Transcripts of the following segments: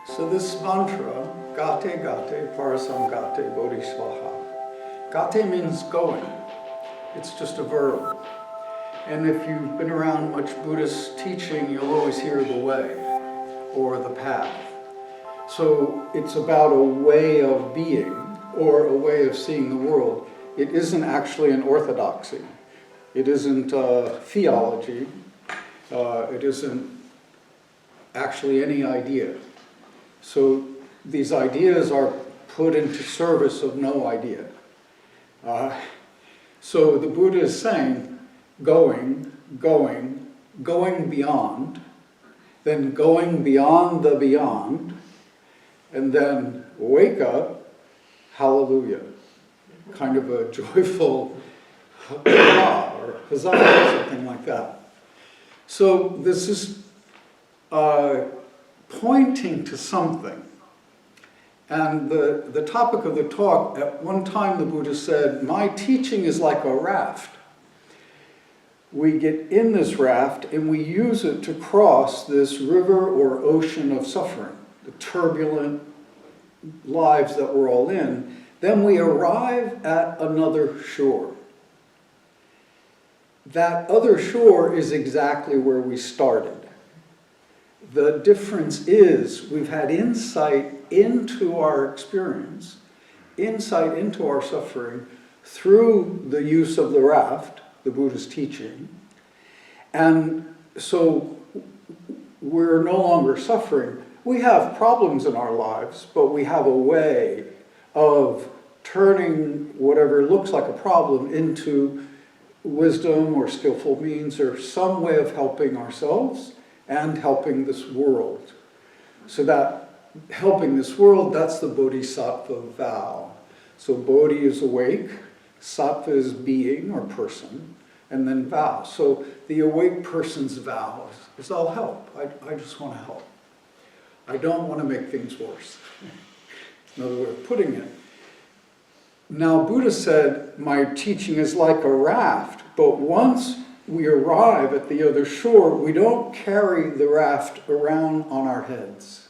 So this mantra, gate gate parasangate bodhisvaha. Gate means going. It's just a verb. And if you've been around much Buddhist teaching, you'll always hear the way or the path. So it's about a way of being or a way of seeing the world. It isn't actually an orthodoxy. It isn't theology. It isn't actually any idea. So these ideas are put into service of no idea. So the Buddha is saying, going beyond, then going beyond the beyond, and then wake up, hallelujah. Kind of a joyful hurrah or huzzah or something like that. So this is pointing to something. And the topic of the talk, at one time the Buddha said, my teaching is like a raft. We get in this raft and we use it to cross this river or ocean of suffering, the turbulent lives that we're all in. Then we arrive at another shore. That other shore is exactly where we started. The difference is we've had insight into our experience, insight into our suffering through the use of the raft, the Buddha's teaching. And so we're no longer suffering. We have problems in our lives, but we have a way of turning whatever looks like a problem into wisdom or skillful means or some way of helping ourselves and helping this world. So that helping this world, that's the bodhisattva vow. So bodhi is awake, sattva is being or person, and then vow. So the awake person's vow is I'll help. I just want to help. I don't want to make things worse. Another way of putting it. Now Buddha said, my teaching is like a raft, but once we arrive at the other shore, we don't carry the raft around on our heads.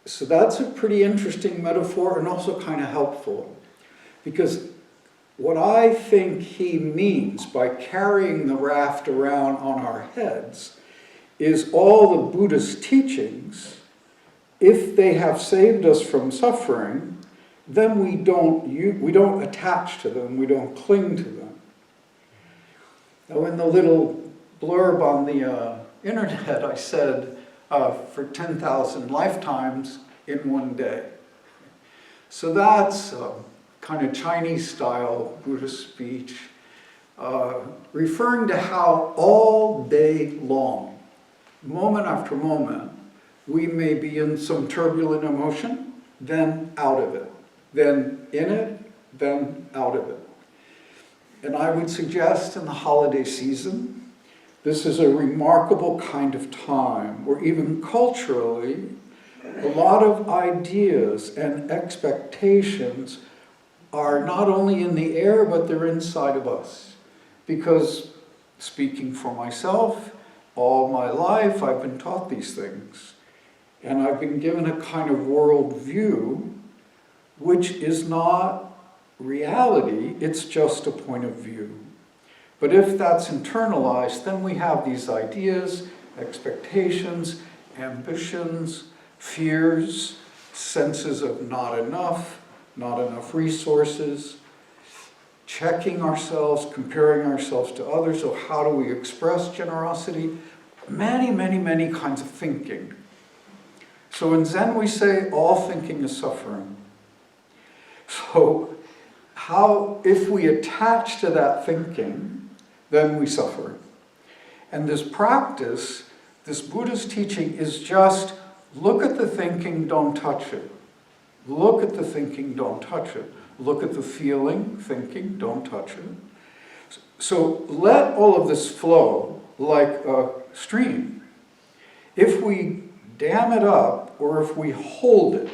So that's a pretty interesting metaphor and also kind of helpful. Because what I think he means by carrying the raft around on our heads is all the Buddhist teachings, if they have saved us from suffering, then we don't attach to them, we don't cling to them. Now in the little blurb on the internet, I said, for 10,000 lifetimes in one day. So that's kind of Chinese-style Buddhist speech, referring to how all day long, moment after moment, we may be in some turbulent emotion, then out of it, then in it, then out of it. And I would suggest in the holiday season, this is a remarkable kind of time where even culturally, a lot of ideas and expectations are not only in the air, but they're inside of us. Because, speaking for myself, all my life I've been taught these things. And I've been given a kind of worldview which is not reality, it's just a point of view. But if that's internalized, then we have these ideas, expectations, ambitions, fears, senses of not enough resources, checking ourselves, comparing ourselves to others. So how do we express generosity? Many kinds of thinking. So in Zen we say all thinking is suffering. So if we attach to that thinking, then we suffer. And this practice, this Buddhist teaching is just look at the thinking, don't touch it. Look at the thinking, don't touch it. Look at the feeling, thinking, don't touch it. So let all of this flow like a stream. If we dam it up or if we hold it,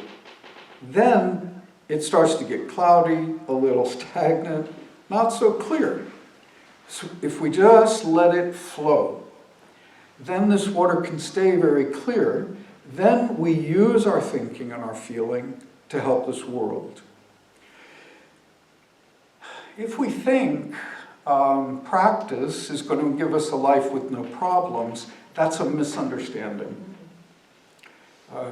then it starts to get cloudy, a little stagnant, not so clear. So if we just let it flow, then this water can stay very clear then we use our thinking and our feeling to help this world. If we think practice is going to give us a life with no problems, that's a misunderstanding.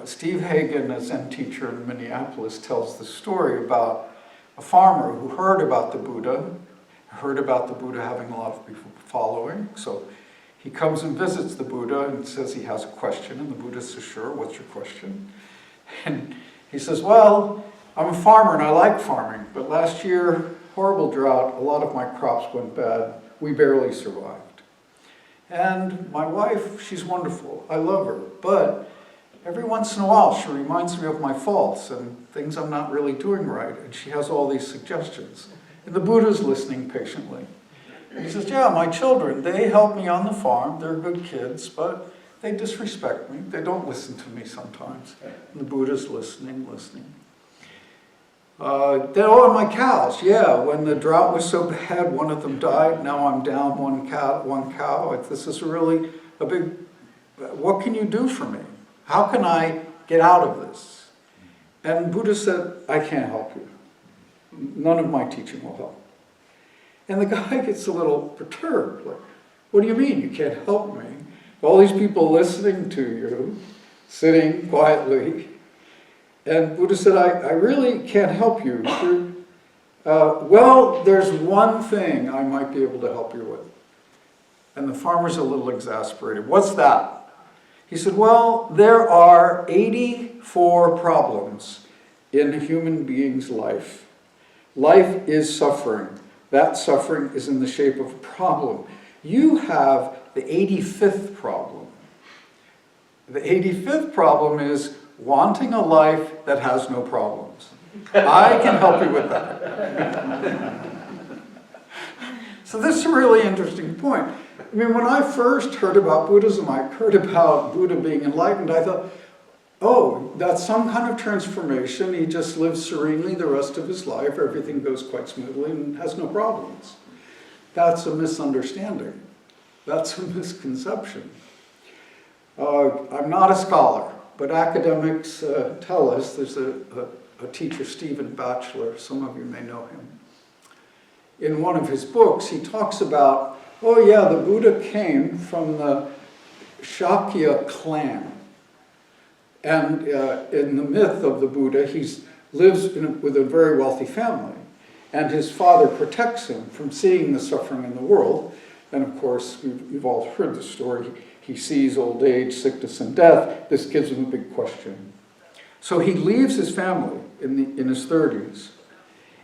Steve Hagen, a Zen teacher in Minneapolis, tells the story about a farmer who heard about the Buddha having a lot of people following. So he comes and visits the Buddha and says he has a question, and the Buddha says, sure, what's your question? And he says, well, I'm a farmer and I like farming, but last year, horrible drought, a lot of my crops went bad, we barely survived. And my wife, she's wonderful, I love her, but every once in a while she reminds me of my faults and things I'm not really doing right, and she has all these suggestions. And the Buddha's listening patiently. And he says, yeah, my children, they help me on the farm, they're good kids, but they disrespect me, they don't listen to me sometimes. And the Buddha's listening. And my cows, yeah, when the drought was so bad, one of them died, now I'm down one cow. This is really a big, what can you do for me? How can I get out of this? And Buddha said, I can't help you. None of my teaching will help. And the guy gets a little perturbed, like, what do you mean you can't help me? All these people listening to you, sitting quietly. And Buddha said, I really can't help you. Well, there's one thing I might be able to help you with. And the farmer's a little exasperated. What's that? He said, well, there are 84 problems in a human being's life. Life is suffering. That suffering is in the shape of a problem. You have the 85th problem. The 85th problem is wanting a life that has no problems. I can help you with that. So this is a really interesting point. I mean, when I first heard about Buddhism, I heard about Buddha being enlightened, I thought, oh, that's some kind of transformation. He just lives serenely the rest of his life. Everything goes quite smoothly and has no problems. That's a misunderstanding. That's a misconception. I'm not a scholar, but academics tell us, there's a teacher, Stephen Batchelor, some of you may know him. In one of his books, he talks about, oh yeah, the Buddha came from the Shakya clan. And in the myth of the Buddha, he lives with a very wealthy family. And his father protects him from seeing the suffering in the world. And of course, you've all heard the story. He sees old age, sickness, and death. This gives him a big question. So he leaves his family in his 30s.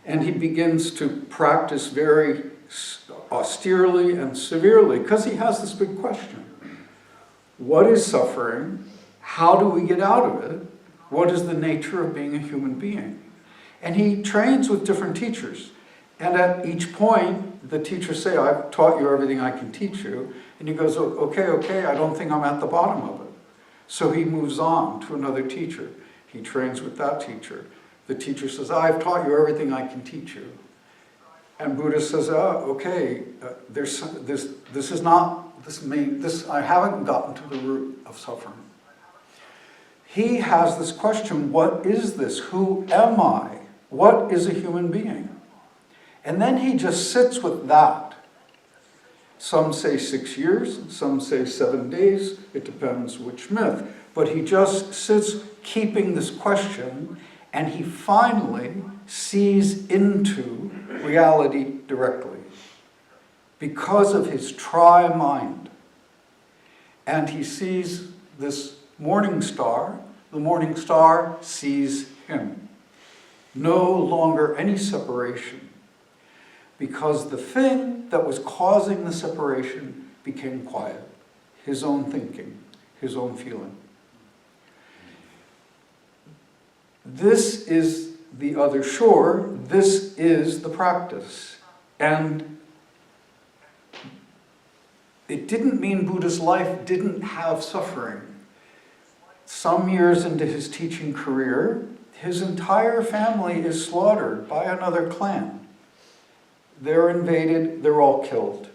And he begins to practice very austerely and severely because he has this big question. What is suffering? How do we get out of it? What is the nature of being a human being? And he trains with different teachers. And at each point, the teachers say, I've taught you everything I can teach you. And he goes, okay, I don't think I'm at the bottom of it. So he moves on to another teacher. He trains with that teacher. The teacher says, I've taught you everything I can teach you. And Buddha says, I haven't gotten to the root of suffering. He has this question, what is this? Who am I? What is a human being? And then he just sits with that. Some say 6 years, some say 7 days, it depends which myth. But he just sits keeping this question, and he finally sees into reality directly because of his tri-mind. And he sees this morning star, the morning star sees him. No longer any separation, because the thing that was causing the separation became quiet. His own thinking, his own feeling. This is the other shore, this is the practice. And it didn't mean Buddha's life didn't have suffering. Some years into his teaching career, his entire family is slaughtered by another clan. They're invaded, they're all killed.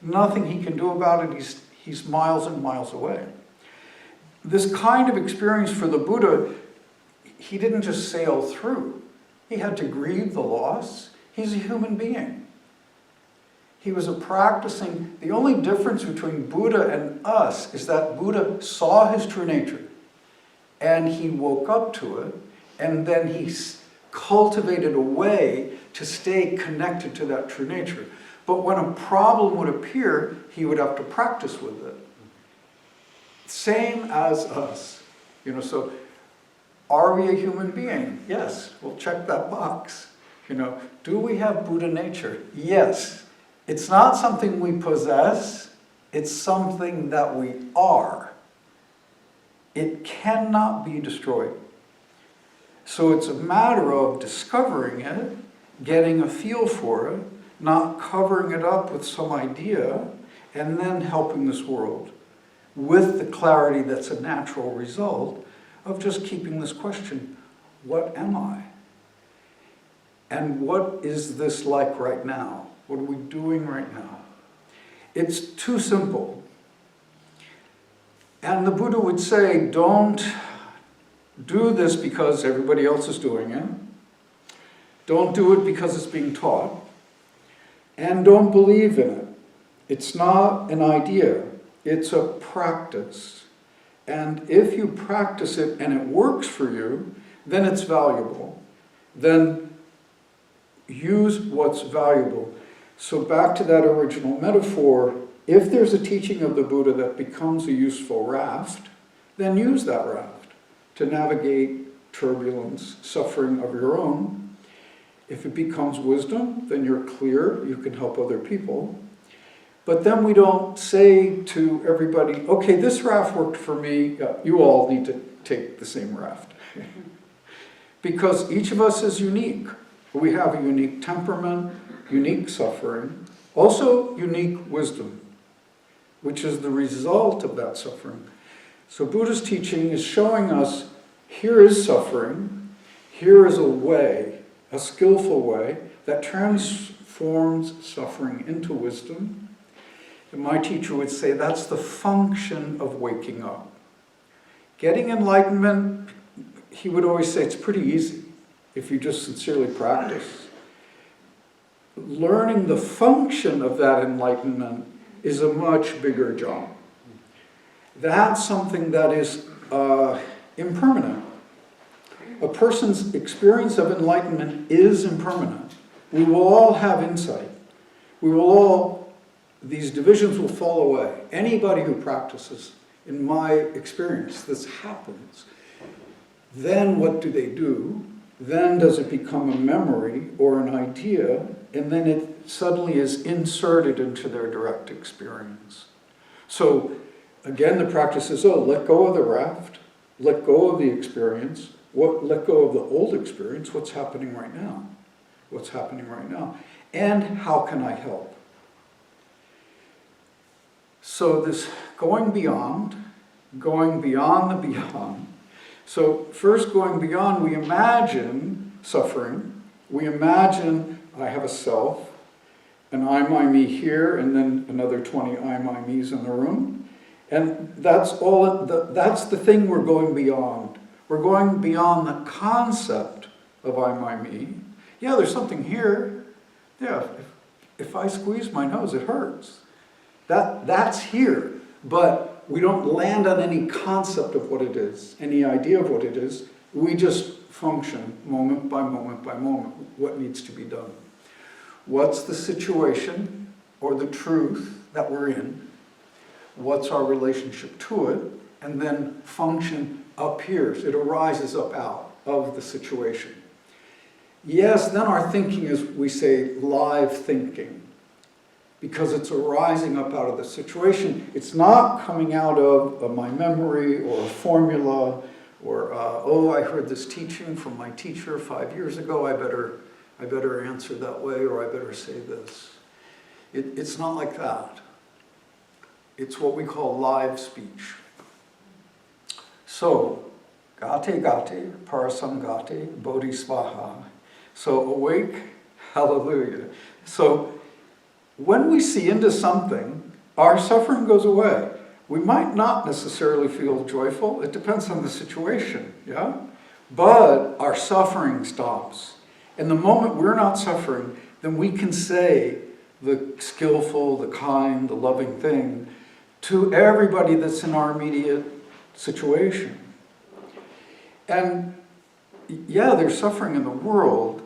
Nothing he can do about it, he's miles and miles away. this kind of experience for the Buddha, he didn't just sail through. He had to grieve the loss. He's a human being. He was the only difference between Buddha and us is that Buddha saw his true nature and he woke up to it, and then he cultivated a way to stay connected to that true nature. But when a problem would appear, he would have to practice with it. Same as us. So are we a human being? Yes, we'll check that box. Do we have Buddha nature? Yes. It's not something we possess, it's something that we are. It cannot be destroyed. So it's a matter of discovering it, getting a feel for it, not covering it up with some idea, and then helping this world with the clarity that's a natural result of just keeping this question, what am I? And what is this like right now? What are we doing right now? It's too simple. And the Buddha would say, don't do this because everybody else is doing it. Don't do it because it's being taught. And don't believe in it. It's not an idea. It's a practice. And if you practice it and it works for you, then it's valuable. Then use what's valuable. So back to that original metaphor, if there's a teaching of the Buddha that becomes a useful raft, then use that raft to navigate turbulence, suffering of your own. If it becomes wisdom, then you're clear, you can help other people. But then we don't say to everybody, okay, this raft worked for me, you all need to take the same raft. Because each of us is unique. We have a unique temperament, unique suffering, also unique wisdom, which is the result of that suffering. So Buddha's teaching is showing us, here is suffering, here is a way, a skillful way, that transforms suffering into wisdom. And my teacher would say that's the function of waking up. Getting enlightenment, he would always say, it's pretty easy if you just sincerely practice. Learning the function of that enlightenment is a much bigger job. That's something that is impermanent. A person's experience of enlightenment is impermanent. We will all have insight. These divisions will fall away. Anybody who practices, in my experience, this happens. Then what do? Then does it become a memory or an idea, and then it suddenly is inserted into their direct experience. So again, the practice is, let go of the raft, let go of the experience, let go of the old experience, what's happening right now? What's happening right now? And how can I help? So this going beyond the beyond. So first going beyond, we imagine suffering. We imagine I have a self, an I, my, me here, and then another 20 I, my, me's in the room. And that's the thing we're going beyond. We're going beyond the concept of I, my, me. Yeah, there's something here. Yeah, if I squeeze my nose, it hurts. That's here. But we don't land on any concept of what it is, any idea of what it is. We just function moment by moment by moment, what needs to be done. What's the situation or the truth that we're in? What's our relationship to it? And then function appears. It arises up out of the situation. Yes, then our thinking is, we say, live thinking. Because it's arising up out of the situation. It's not coming out of my memory or a formula or, I heard this teaching from my teacher 5 years ago, I better answer that way, or I better say this. It's not like that. It's what we call live speech. So, gate gate, parasamgate, bodhisvaha. So awake, hallelujah. So when we see into something, our suffering goes away. We might not necessarily feel joyful. It depends on the situation, yeah? But our suffering stops. And the moment we're not suffering, then we can say the skillful, the kind, the loving thing to everybody that's in our immediate situation. And yeah, there's suffering in the world.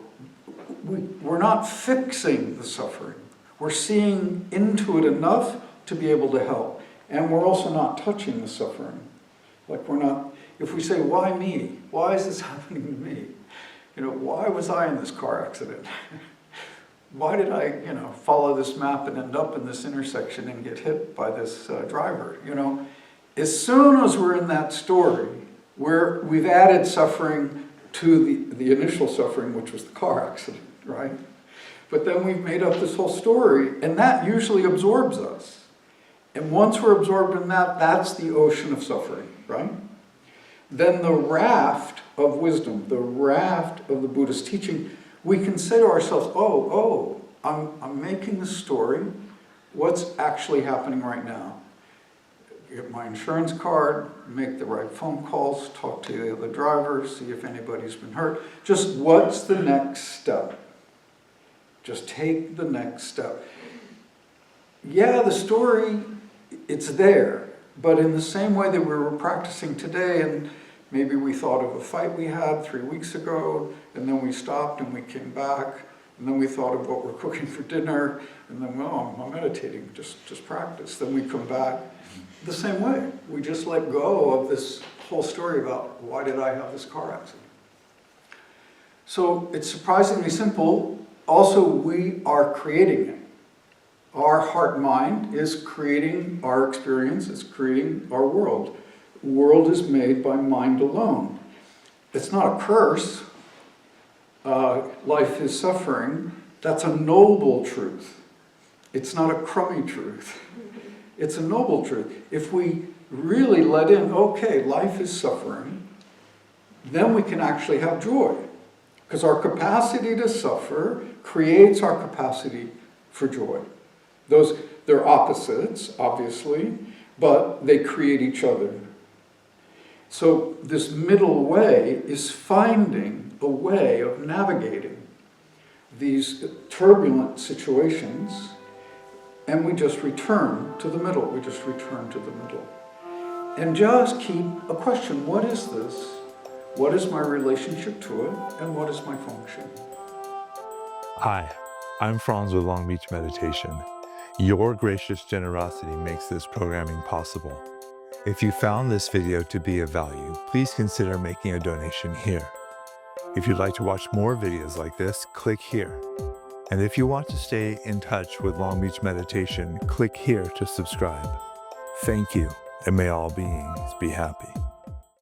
We're not fixing the suffering. We're seeing into it enough to be able to help. And we're also not touching the suffering. Like we're not, if we say, why me? Why is this happening to me? Why was I in this car accident? Why did I, follow this map and end up in this intersection and get hit by this driver? As soon as we're in that story, we've added suffering to the initial suffering, which was the car accident, right? But then we've made up this whole story, and that usually absorbs us. And once we're absorbed in that, that's the ocean of suffering, right? Then the raft of wisdom, the raft of the Buddhist teaching, we can say to ourselves, I'm making this story. What's actually happening right now? Get my insurance card, make the right phone calls, talk to the other drivers, see if anybody's been hurt. Just what's the next step? Just take the next step. Yeah, the story, it's there. But in the same way that we were practicing today, and maybe we thought of a fight we had 3 weeks ago, and then we stopped and we came back, and then we thought of what we're cooking for dinner, and then, I'm meditating, just practice. Then we come back. The same way. We just let go of this whole story about why did I have this car accident. So it's surprisingly simple. Also, we are creating it. Our heart-mind is creating our experience, it's creating our world. The world is made by mind alone. It's not a curse. Life is suffering. That's a noble truth. It's not a crummy truth. It's a noble truth. If we really let in, okay, life is suffering, then we can actually have joy. Because our capacity to suffer creates our capacity for joy. They're opposites, obviously, but they create each other. So this middle way is finding a way of navigating these turbulent situations, and we just return to the middle. We just return to the middle. And just keep a question. What is this? What is my relationship to it? And what is my function? Hi, I'm Franz with Long Beach Meditation. Your gracious generosity makes this programming possible. If you found this video to be of value, please consider making a donation here. If you'd like to watch more videos like this, click here. And if you want to stay in touch with Long Beach Meditation, click here to subscribe. Thank you, and may all beings be happy.